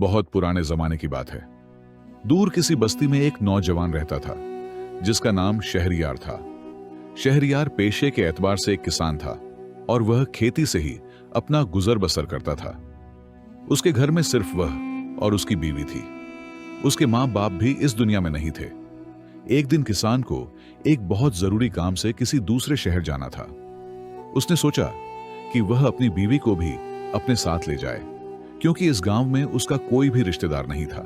बहुत पुराने जमाने की बात है। दूर किसी बस्ती में एक नौजवान रहता था जिसका नाम शहरयार था। शहरयार पेशे के एतबार से एक किसान था और वह खेती से ही अपना गुजर बसर करता था। उसके घर में सिर्फ वह और उसकी बीवी थी। उसके मां बाप भी इस दुनिया में नहीं थे। एक दिन किसान को एक बहुत जरूरी काम से किसी दूसरे शहर जाना था। उसने सोचा कि वह अपनी बीवी को भी अपने साथ ले जाए, क्योंकि इस गांव में उसका कोई भी रिश्तेदार नहीं था।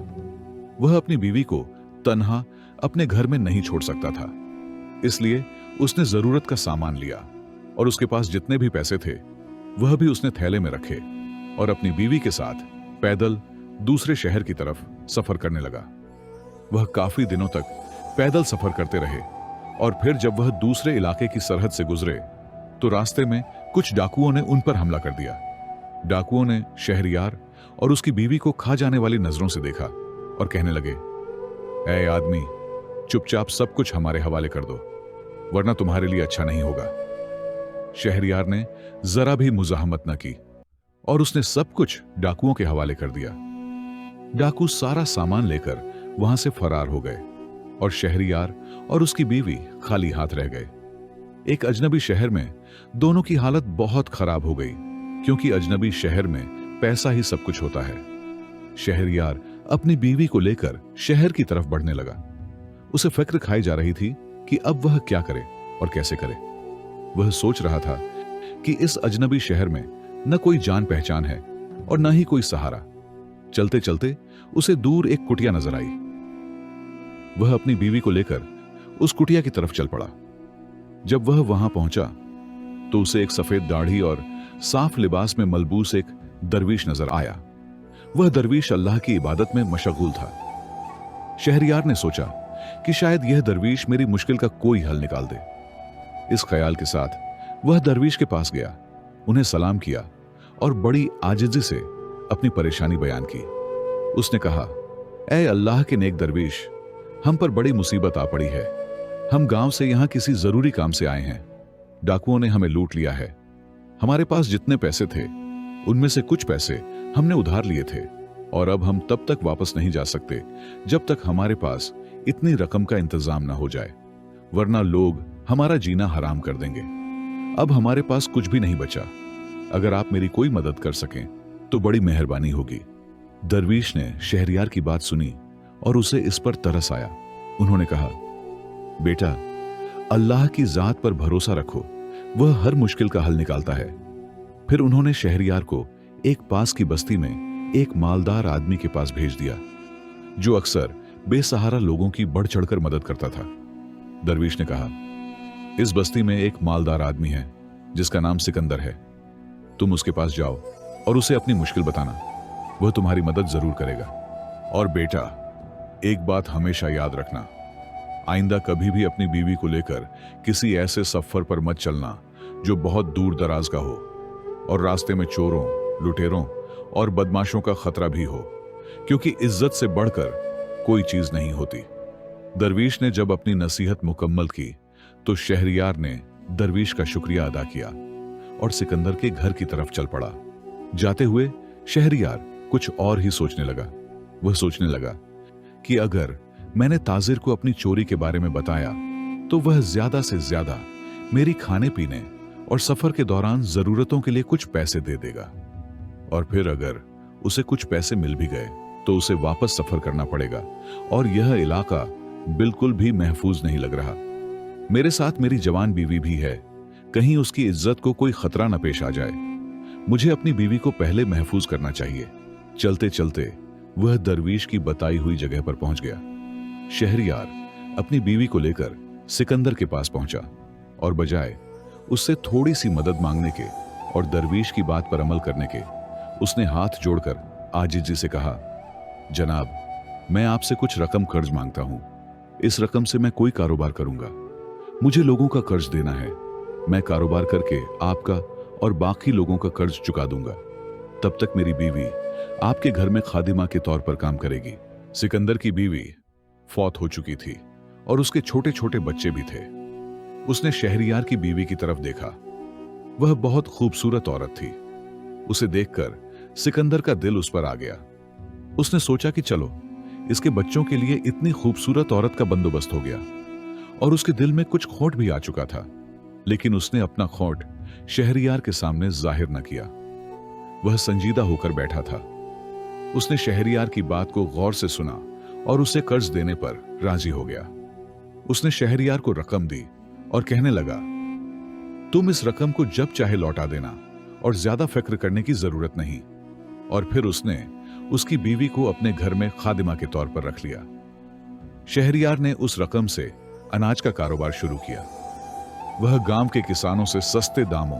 वह अपनी बीवी को तन्हा अपने घर में नहीं छोड़ सकता था, इसलिए उसने जरूरत का सामान लिया और उसके पास जितने भी पैसे थे वह भी उसने थैले में रखे और अपनी बीवी के साथ पैदल दूसरे शहर की तरफ सफर करने लगा। वह काफी दिनों तक पैदल सफर करते रहे और फिर जब वह दूसरे इलाके की सरहद से गुजरे तो रास्ते में कुछ डाकुओं ने उन पर हमला कर दिया। डाकुओं ने शहरयार और उसकी बीवी को खा जाने वाली नजरों से देखा और कहने लगे, ऐ आदमी, चुपचाप सब कुछ हमारे हवाले कर दो, वरना तुम्हारे लिए अच्छा नहीं होगा। शहरयार ने जरा भी मुजाहमत न की और उसने सब कुछ डाकुओं के हवाले कर दिया। डाकू सारा सामान लेकर वहां से फरार हो गए और शहरयार और उसकी बीवी खाली हाथ रह गए। एक अजनबी शहर में दोनों की हालत बहुत खराब हो गई, क्योंकि अजनबी शहर में पैसा ही सब कुछ होता है। शहरयार अपनी बीवी को लेकर शहर की तरफ बढ़ने लगा। उसे फिक्र खाई जा रही थी कि अब वह क्या करे और कैसे करे। वह सोच रहा था कि इस अजनबी शहर में न कोई जान पहचान है और न ही कोई सहारा। चलते चलते उसे दूर एक कुटिया नजर आई। वह अपनी बीवी को लेकर उस कुटिया की तरफ चल पड़ा। जब वह वहां पहुंचा तो उसे एक सफेद दाढ़ी और साफ लिबास में मलबूस एक दरवीश नजर आया। वह दरवीश अल्लाह की इबादत में मशगूल था। शहरयार ने सोचा कि शायद यह दरवीश मेरी मुश्किल का कोई हल निकाल दे। इस ख्याल के साथ वह दरवीश के पास गया, उन्हें सलाम किया और बड़ी आजिज़ी से अपनी परेशानी बयान की। उसने कहा, ऐ अल्लाह के नेक दरवीश, हम पर बड़ी मुसीबत आ पड़ी है। हम गांव से यहां किसी जरूरी काम से आए हैं। डाकुओं ने हमें लूट लिया है। हमारे पास जितने पैसे थे उनमें से कुछ पैसे हमने उधार लिए थे और अब हम तब तक वापस नहीं जा सकते जब तक हमारे पास इतनी रकम का इंतजाम ना हो जाए, वरना लोग हमारा जीना हराम कर देंगे। अब हमारे पास कुछ भी नहीं बचा। अगर आप मेरी कोई मदद कर सकें तो बड़ी मेहरबानी होगी। दरवीश ने शहरयार की बात सुनी और उसे इस पर तरस आया। उन्होंने कहा, बेटा, अल्लाह की जात पर भरोसा रखो, वह हर मुश्किल का हल निकालता है। फिर उन्होंने शहरयार को एक पास की बस्ती में एक मालदार आदमी के पास भेज दिया, जो अक्सर बेसहारा लोगों की बढ़ चढ़कर मदद करता था। दरवीश ने कहा, इस बस्ती में एक मालदार आदमी है जिसका नाम सिकंदर है। तुम उसके पास जाओ और उसे अपनी मुश्किल बताना, वह तुम्हारी मदद जरूर करेगा। और बेटा, एक बात हमेशा याद रखना, आइंदा कभी भी अपनी बीवी को लेकर किसी ऐसे सफर पर मत चलना जो बहुत दूर दराज का हो और रास्ते में चोरों, लुटेरों और बदमाशों का खतरा भी हो, क्योंकि इज्जत से बढ़कर कोई चीज नहीं होती। दरवीश ने जब अपनी नसीहत मुकम्मल की तो शहरयार ने दरवीश का शुक्रिया अदा किया और सिकंदर के घर की तरफ चल पड़ा। जाते हुए शहरयार कुछ और ही सोचने लगा। वह सोचने लगा कि अगर मैंने ताजिर को अपनी चोरी के बारे में बताया तो वह ज्यादा से ज्यादा मेरी खाने पीने और सफर के दौरान जरूरतों के लिए कुछ पैसे दे देगा, और फिर अगर उसे कुछ पैसे मिल भी गए तो उसे वापस सफर करना पड़ेगा और यह इलाका बिल्कुल भी महफूज नहीं लग रहा। मेरे साथ मेरी जवान बीवी भी है, कहीं उसकी इज्जत को कोई खतरा न पेश आ जाए। मुझे अपनी बीवी को पहले महफूज करना चाहिए। चलते चलते वह दरवीश की बताई हुई जगह पर पहुंच गया। शहरयार अपनी बीवी को लेकर सिकंदर के पास पहुंचा और बजाय उससे थोड़ी सी मदद मांगने के और दरवीश की बात पर अमल करने के, उसने हाथ जोड़कर आजिज़ी से कहा, जनाब, मैं आपसे कुछ रकम कर्ज मांगता हूं। इस रकम से मैं कोई कारोबार करूंगा। मुझे लोगों का कर्ज देना है। मैं कारोबार करके आपका और बाकी लोगों का कर्ज चुका दूंगा। तब तक मेरी बीवी आपके घर में खादिमा के तौर पर काम करेगी। सिकंदर की बीवी फौत हो चुकी थी और उसके छोटे छोटे बच्चे भी थे। उसने शहरयार की बीवी की तरफ देखा। वह बहुत खूबसूरत औरत थी। उसे देखकर सिकंदर का दिल उस पर आ गया। उसने सोचा कि चलो, इसके बच्चों के लिए इतनी खूबसूरत औरत का बंदोबस्त हो गया। और उसके दिल में कुछ खोट भी आ चुका था, लेकिन उसने अपना खोट शहरयार के सामने जाहिर न किया। वह संजीदा होकर बैठा था। उसने शहरयार की बात को गौर से सुना और उसे कर्ज देने पर राजी हो गया। उसने शहरयार को रकम दी और कहने लगा, तुम इस रकम को जब चाहे लौटा देना और ज्यादा फिक्र करने की जरूरत नहीं। और फिर उसने उसकी बीवी को अपने घर में खादिमा के तौर पर रख लिया। शहरयार ने उस रकम से अनाज का कारोबार शुरू किया। वह गांव के किसानों से सस्ते दामों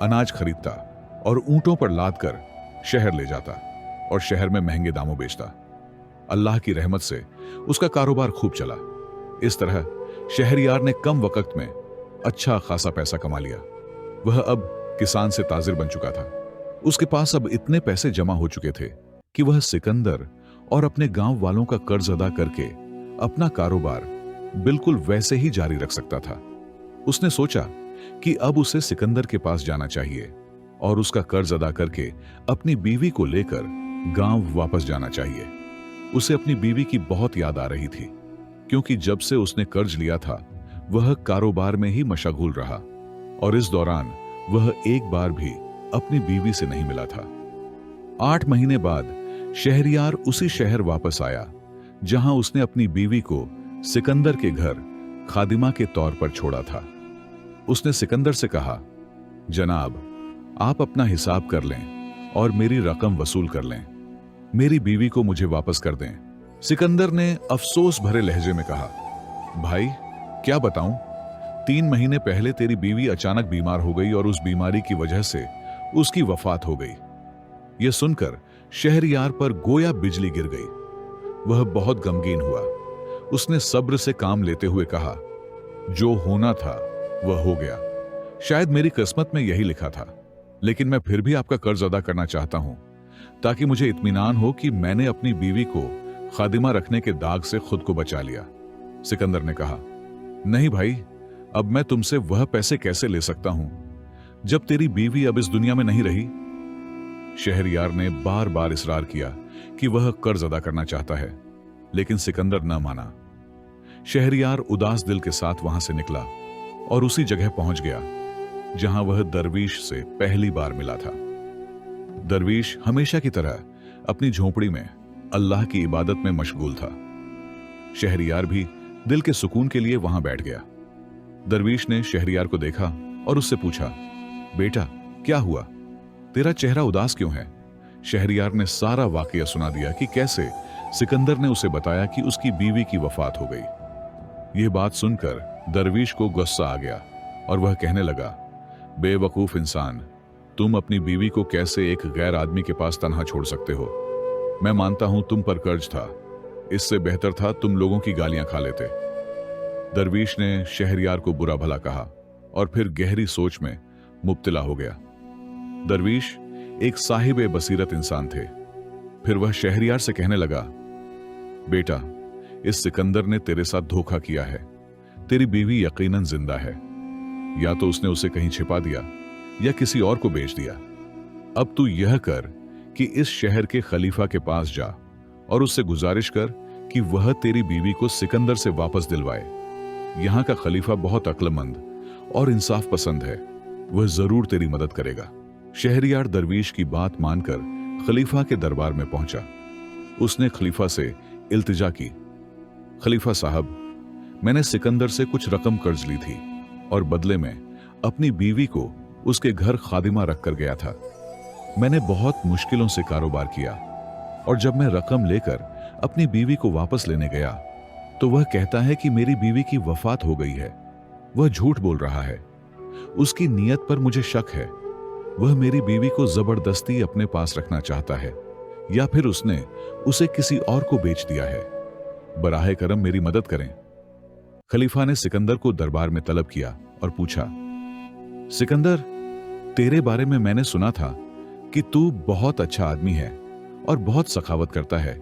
अनाज खरीदता और ऊंटों पर लादकर शहर ले जाता और शहर में महंगे दामों बेचता। अल्लाह की रहमत से उसका कारोबार खूब चला। इस तरह शहरयार ने कम वक्त में अच्छा खासा पैसा कमा लिया। वह अब किसान से ताजिर बन चुका था। उसके पास अब इतने पैसे जमा हो चुके थे कि वह सिकंदर और अपने गांव वालों का कर्ज अदा करके अपना कारोबार बिल्कुल वैसे ही जारी रख सकता था। उसने सोचा कि अब उसे सिकंदर के पास जाना चाहिए और उसका कर्ज अदा करके अपनी बीवी को लेकर गांव वापस जाना चाहिए। उसे अपनी बीवी की बहुत याद आ रही थी, क्योंकि जब से उसने कर्ज लिया था वह कारोबार में ही मशगूल रहा और इस दौरान वह एक बार भी अपनी बीवी से नहीं मिला था। 8 महीने बाद शहरयार उसी शहर वापस आया जहां उसने अपनी बीवी को सिकंदर के घर खादिमा के तौर पर छोड़ा था। उसने सिकंदर से कहा, जनाब, आप अपना हिसाब कर लें और मेरी रकम वसूल कर लें। मेरी बीवी को मुझे वापस कर दें। सिकंदर ने अफसोस भरे लहजे में कहा, भाई क्या बताऊं, 3 महीने पहले तेरी बीवी अचानक बीमार हो गई और उस बीमारी की वजह से उसकी वफात हो गई। यह सुनकर शहरयार पर गोया बिजली गिर गई। वह बहुत गमगीन हुआ। उसने सब्र से काम लेते हुए कहा, जो होना था वह हो गया। शायद मेरी किस्मत में यही लिखा था, लेकिन मैं फिर भी आपका कर्ज अदा करना चाहता हूं ताकि मुझे इत्मीनान हो कि मैंने अपनी बीवी को खादिमा रखने के दाग से खुद को बचा लिया। सिकंदर ने कहा, नहीं भाई, अब मैं तुमसे वह पैसे कैसे ले सकता हूं जब तेरी बीवी अब इस दुनिया में नहीं रही। शहरयार ने बार बार इसरार किया कि वह कर्ज अदा करना चाहता है, लेकिन सिकंदर न माना। शहरयार उदास दिल के साथ वहां से निकला और उसी जगह पहुंच गया जहां वह दरवीश से पहली बार मिला था। दरवीश हमेशा की तरह अपनी झोपड़ी में अल्लाह की इबादत में मशगूल था। शहरयार भी दिल के सुकून के लिए वहां बैठ गया। दरवीश ने शहरयार को देखा और उससे पूछा, बेटा क्या हुआ, तेरा चेहरा उदास क्यों है? शहरयार ने सारा वाकया सुना दिया कि कैसे सिकंदर ने उसे बताया कि उसकी बीवी की वफात हो गई। यह बात सुनकर दरवीश को गुस्सा आ गया और वह कहने लगा, बेवकूफ इंसान, तुम अपनी बीवी को कैसे एक गैर आदमी के पास तन्हा छोड़ सकते हो? मैं मानता हूं तुम पर कर्ज था, इससे बेहतर था तुम लोगों की गालियां खा लेते। दरवीश ने शहरयार को बुरा भला कहा और फिर गहरी सोच में मुब्तला हो गया। दरवीश एक साहिब बसीरत इंसान थे। फिर वह शहरयार से कहने लगा, बेटा, इस सिकंदर ने तेरे साथ धोखा किया है। तेरी बीवी यकीनन जिंदा है, या तो उसने उसे कहीं छिपा दिया या किसी और को बेच दिया। अब तू यह कर कि इस शहर के खलीफा के पास जा और उससे गुजारिश कर कि वह तेरी बीवी को सिकंदर से वापस दिलवाए। यहां का खलीफा बहुत अक्लमंद और इंसाफ पसंद है, वह जरूर तेरी मदद करेगा। शहरयार दरवीश की बात मानकर खलीफा के दरबार में पहुंचा। उसने खलीफा से इल्तिजा की, खलीफा साहब, मैंने सिकंदर से कुछ रकम कर्ज ली थी और बदले में अपनी बीवी को उसके घर खादिमा रखकर गया था। मैंने बहुत मुश्किलों से कारोबार किया और जब मैं रकम लेकर अपनी बीवी को वापस लेने गया तो वह कहता है कि मेरी बीवी की वफात हो गई है। वह झूठ बोल रहा है। उसकी नीयत पर मुझे शक है। वह मेरी बीवी को जबरदस्ती अपने पास रखना चाहता है या फिर उसने उसे किसी और को बेच दिया है। बराहे करम मेरी मदद करें। खलीफा ने सिकंदर को दरबार में तलब किया और पूछा, सिकंदर, तेरे बारे में मैंने सुना था कि तू बहुत अच्छा आदमी है और बहुत सखावत करता है,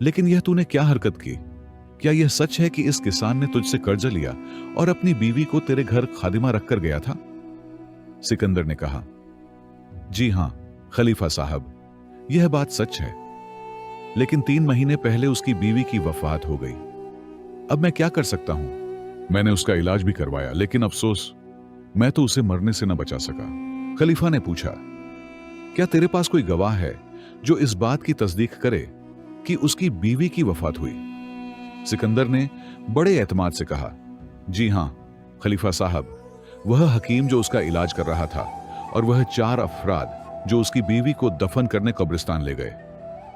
लेकिन यह तूने क्या हरकत की? क्या यह सच है कि इस किसान ने तुझसे कर्ज लिया और अपनी बीवी को तेरे घर खादिमा रखकर गया था? सिकंदर ने कहा, जी हां खलीफा साहब, यह बात सच है। लेकिन 3 महीने पहले उसकी बीवी की वफात हो गई। अब मैं क्या कर सकता हूं? मैंने उसका इलाज भी करवाया, लेकिन अफसोस मैं तो उसे मरने से न बचा सका। खलीफा ने पूछा, क्या तेरे पास कोई गवाह है जो इस बात की तस्दीक करे कि उसकी बीवी की वफात हुई? सिकंदर ने बड़े एतमाद से कहा, जी हां खलीफा साहब, वह हकीम जो उसका इलाज कर रहा था और वह 4 अफराद जो उसकी बीवी को दफन करने कब्रिस्तान ले गए,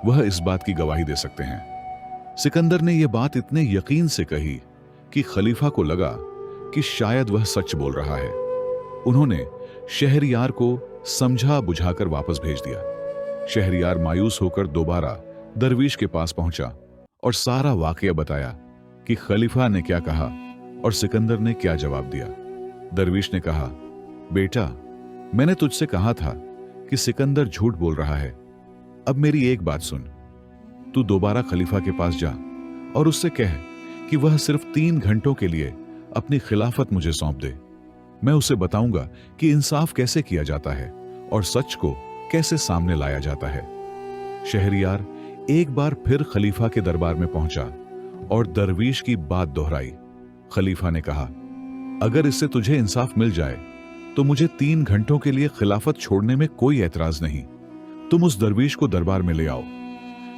वह इस बात की गवाही दे सकते हैं। सिकंदर ने यह बात इतने यकीन से कही कि खलीफा को लगा कि शायद वह सच बोल रहा है। उन्होंने शहरयार को समझा बुझाकर वापस भेज दिया। शहरयार मायूस होकर दोबारा दरवीश के पास पहुंचा और सारा वाकया बताया कि खलीफा ने क्या कहा और सिकंदर ने क्या जवाब दिया। दरवीश ने कहा, बेटा, मैंने तुझसे कहा था कि सिकंदर झूठ बोल रहा है। अब मेरी एक बात सुन, तू दोबारा खलीफा के पास जा और उससे कह कि वह सिर्फ 3 घंटों के लिए अपनी खिलाफत मुझे सौंप दे। मैं उसे बताऊंगा कि इंसाफ कैसे किया जाता है और सच को कैसे सामने लाया जाता है। शहरयार एक बार फिर खलीफा के दरबार में पहुंचा और दरवीश की बात दोहराई। खलीफा ने कहा, अगर इससे तुझे इंसाफ मिल जाए तो मुझे 3 घंटों के लिए खिलाफत छोड़ने में कोई एतराज नहीं। तुम उस दरवीश को दरबार में ले आओ।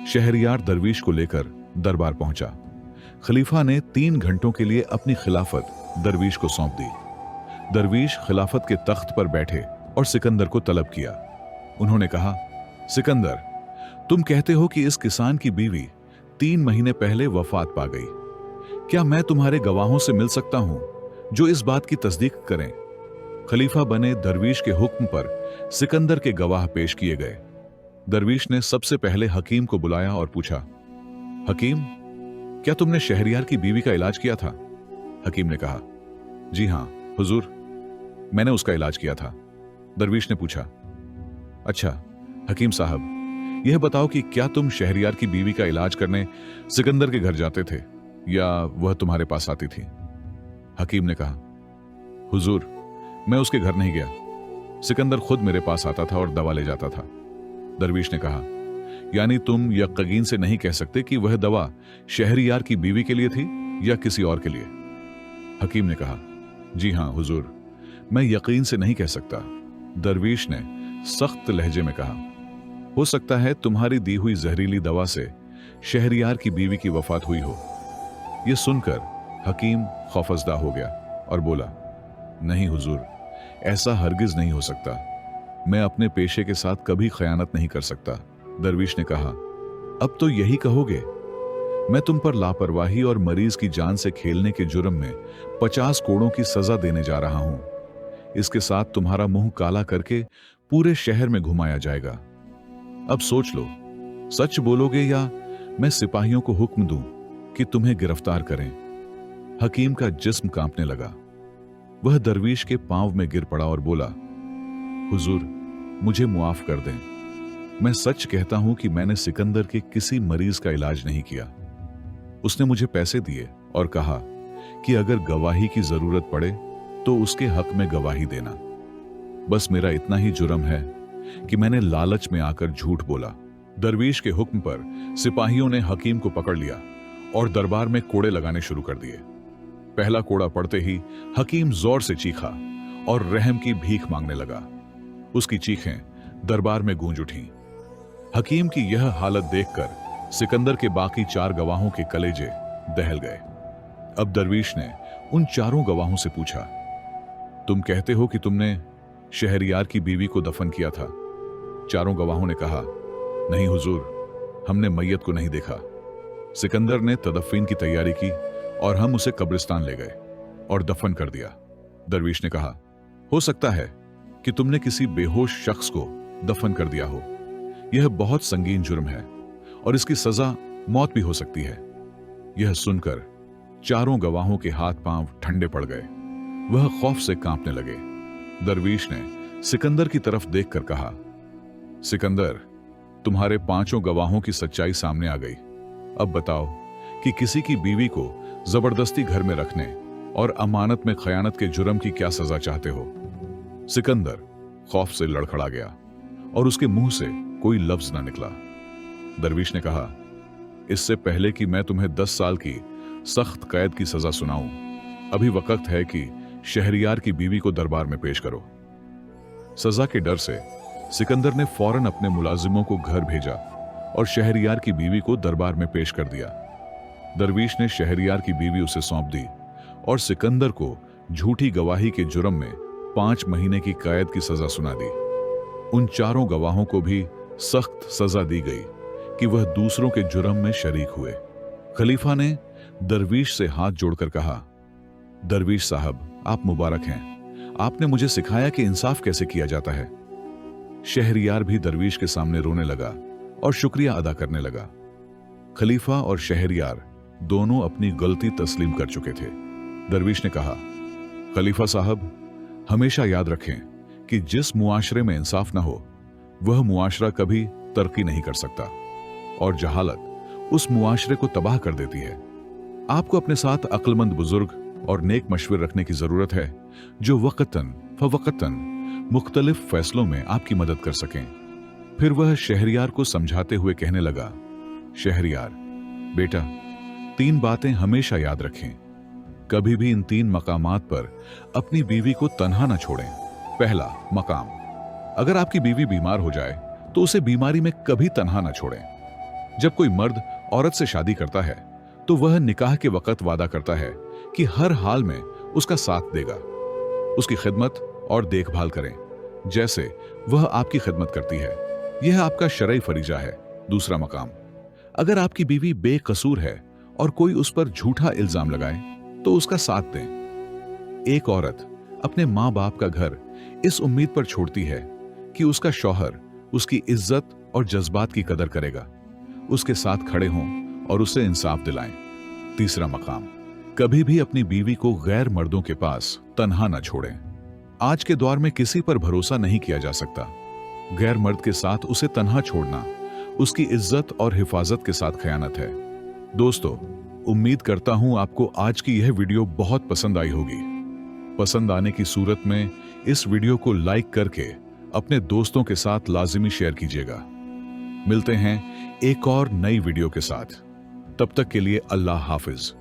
शहरयार दरवीश को लेकर दरबार पहुंचा। खलीफा ने 3 घंटों के लिए अपनी खिलाफत दरवीश को सौंप दी। दरवीश खिलाफत के तख्त पर बैठे और सिकंदर को तलब किया। उन्होंने कहा, सिकंदर, तुम कहते हो कि इस किसान की बीवी 3 महीने पहले वफात पा गई। क्या मैं तुम्हारे गवाहों से मिल सकता हूं जो इस बात की तस्दीक करें? खलीफा बने दरवीश के हुक्म पर सिकंदर के गवाह पेश किए गए। दरवीश ने सबसे पहले हकीम को बुलाया और पूछा, हकीम, क्या तुमने शहरयार की बीवी का इलाज किया था? हकीम ने कहा, जी हां हुजूर, मैंने उसका इलाज किया था। दरवीश ने पूछा, अच्छा हकीम साहब, यह बताओ कि क्या तुम शहरयार की बीवी का इलाज करने सिकंदर के घर जाते थे या वह तुम्हारे पास आती थी? हकीम ने कहा, हुजूर, मैं उसके घर नहीं गया। सिकंदर खुद मेरे पास आता था और दवा ले जाता था। दरवीश ने कहा, यानी तुम यकीन से नहीं कह सकते कि वह दवा शहरयार की बीवी के लिए थी या किसी और के लिए? हकीम ने कहा, जी हां हुजूर, मैं यकीन से नहीं कह सकता। दरवीश ने सख्त लहजे में कहा, हो सकता है तुम्हारी दी हुई जहरीली दवा से शहरयार की बीवी की वफात हुई हो। यह सुनकर हकीम खौफजदा हो गया और बोला, नहीं हुजूर, ऐसा हरगिज नहीं हो सकता। मैं अपने पेशे के साथ कभी खयानत नहीं कर सकता। दरवीश ने कहा, अब तो यही कहोगे? मैं तुम पर लापरवाही और मरीज की जान से खेलने के जुर्म में 50 कोड़ों की सजा देने जा रहा हूं। इसके साथ तुम्हारा मुंह काला करके पूरे शहर में घुमाया जाएगा। अब सोच लो, सच बोलोगे या मैं सिपाहियों को हुक्म दूं कि तुम्हें गिरफ्तार करें? हकीम का जिस्म कांपने लगा। वह दरवीश के पांव में गिर पड़ा और बोला, हुजूर, मुझे मुआफ कर दें। मैं सच कहता हूं कि मैंने सिकंदर के किसी मरीज का इलाज नहीं किया। उसने मुझे पैसे दिए और कहा कि अगर गवाही की जरूरत पड़े तो उसके हक में गवाही देना। बस मेरा इतना ही जुर्म है कि मैंने लालच में आकर झूठ बोला। दरवीश के हुक्म पर सिपाहियों ने हकीम को पकड़ लिया और दरबार में कोड़े लगाने शुरू कर दिए। पहला कोड़ा पड़ते ही हकीम जोर से चीखा और रहम की भीख मांगने लगा। उसकी चीखें दरबार में गूंज उठीं। हकीम की यह हालत देखकर सिकंदर के बाकी 4 गवाहों के कलेजे दहल गए। अब दरवीश ने उन 4 गवाहों से पूछा, तुम कहते हो कि तुमने शहरयार की बीवी को दफन किया था? 4 गवाहों ने कहा, नहीं हुजूर, हमने मैयत को नहीं देखा। सिकंदर ने तदफीन की तैयारी की और हम उसे कब्रिस्तान ले गए और दफन कर दिया। दरवीश ने कहा, हो सकता है कि तुमने किसी बेहोश शख्स को दफन कर दिया हो। यह बहुत संगीन जुर्म है और इसकी सजा मौत भी हो सकती है। यह सुनकर 4 गवाहों के हाथ पांव ठंडे पड़ गए। वह खौफ से कांपने लगे। दरवीश ने सिकंदर की तरफ देखकर कहा, सिकंदर, तुम्हारे 5 गवाहों की सच्चाई सामने आ गई। अब बताओ कि किसी की बीवी को जबरदस्ती घर में रखने और अमानत में खयानत के जुर्म की क्या सजा चाहते हो? सिकंदर खौफ से लड़खड़ा गया और उसके मुंह से कोई लफ्ज ना निकला। दरवीश ने कहा, इससे पहले कि मैं तुम्हें 10 साल की सख्त कैद की सजा सुनाऊं, अभी वक्त है कि शहरयार की बीवी को दरबार में पेश करो। सजा के डर से सिकंदर ने फौरन अपने मुलाजिमों को घर भेजा और शहरयार की बीवी को दरबार में पेश कर दिया। दरवीश ने शहरयार की बीवी उसे सौंप दी और सिकंदर को झूठी गवाही के जुर्म में 5 महीने की कैद की सजा सुना दी। उन चारों गवाहों को भी सख्त सजा दी गई कि वह दूसरों के जुर्म में शरीक हुए। खलीफा ने दरवीश से हाथ जोड़कर कहा, दरवीश साहब, आप मुबारक हैं। आपने मुझे सिखाया कि इंसाफ कैसे किया जाता है। शहरयार भी दरवीश के सामने रोने लगा और शुक्रिया अदा करने लगा। खलीफा और शहरयार दोनों अपनी गलती तस्लीम कर चुके थे। दरवीश ने कहा, खलीफा साहब, हमेशा याद रखें कि जिस मुआशरे में इंसाफ ना हो वह मुआशरा कभी तरक्की नहीं कर सकता और जहालत उस मुआशरे को तबाह कर देती है। आपको अपने साथ अक्लमंद बुजुर्ग और नेक मशवरे रखने की जरूरत है जो वक्तन फवक्तन मुख्तलिफ फैसलों में आपकी मदद कर सकें। फिर वह शहरयार को समझाते हुए कहने लगा, शहरयार बेटा, 3 बातें हमेशा याद रखें। कभी भी इन 3 मकामात पर अपनी बीवी को तन्हा न छोड़ें। पहला मकाम, अगर आपकी बीवी बीमार हो जाए तो उसे बीमारी में कभी तन्हा न छोड़ें। जब कोई मर्द औरत से शादी करता है तो वह निकाह के वक्त वादा करता है कि हर हाल में उसका साथ देगा, उसकी खिदमत और देखभाल करें जैसे वह आपकी खिदमत करती है। यह आपका शरई फरीजा है। दूसरा मकाम, अगर आपकी बीवी बेकसूर है और कोई उस पर झूठा इल्जाम लगाए तो उसका साथ दें। एक औरत अपने माँ बाप का घर इस उम्मीद पर छोड़ती है कि उसका शौहर उसकी इज्जत और जज्बात की कदर करेगा, उसके साथ खड़े हों और उसे इंसाफ दिलाएं। तीसरा मकाम, कभी भी अपनी बीवी को गैर मर्दों के पास तन्हा न छोड़ें। आज के दौर में किसी पर भरोसा नहीं किया जा सकता। गैर मर्द के साथ उसे तन्हा छोड़ना उसकी इज्जत और हिफाजत के साथ खयानत है। दोस्तों, उम्मीद करता हूं आपको आज की यह वीडियो बहुत पसंद आई होगी। पसंद आने की सूरत में इस वीडियो को लाइक करके अपने दोस्तों के साथ लाजिमी शेयर कीजिएगा। मिलते हैं एक और नई वीडियो के साथ। तब तक के लिए अल्लाह हाफिज।